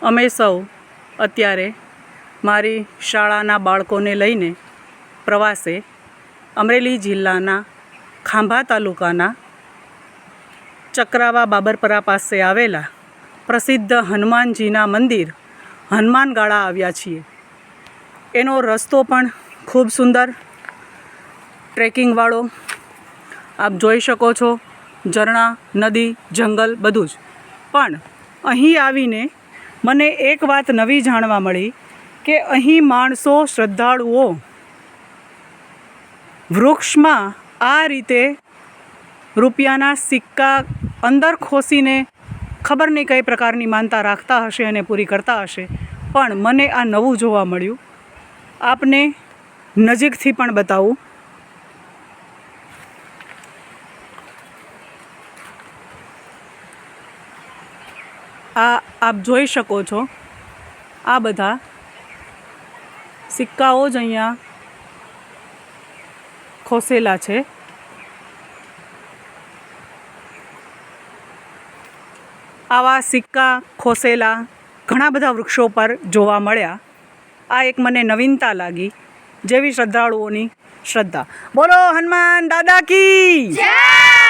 અમે સૌ અત્યારે મારી શાળાના બાળકોને લઈને પ્રવાસે અમરેલી જિલ્લાના ખાંભા તાલુકાના ચક્રાવા બાબરપરા પાસે આવેલા પ્રસિદ્ધ હનુમાનજીના મંદિર હનુમાનગાળા આવ્યા છીએ। એનો રસ્તો પણ ખૂબ સુંદર ટ્રેકિંગવાળો, આપ જોઈ શકો છો, ઝરણા, નદી, જંગલ બધું જ। પણ અહીં આવીને મને એક વાત નવી જાણવા મળી કે અહીં માણસો, શ્રદ્ધાળુઓ વૃક્ષમાં આ રીતે રૂપિયાના સિક્કા અંદર ખોસીને ખબર નહીં કઈ પ્રકારની માનતા રાખતા હશે અને પૂરી કરતા હશે, પણ મને આ નવું જોવા મળ્યું। આપને નજીકથી પણ બતાવું। આ આપ જોઈ શકો છો, આ બધા સિક્કાઓ જ અહીંયા ખોસેલા છે। આવા સિક્કા ખોસેલા ઘણા બધા વૃક્ષો પર જોવા મળ્યા। આ એક મને નવીનતા લાગી, જેવી શ્રદ્ધાળુઓની શ્રદ્ધા। બોલો હનુમાન દાદા કી જય।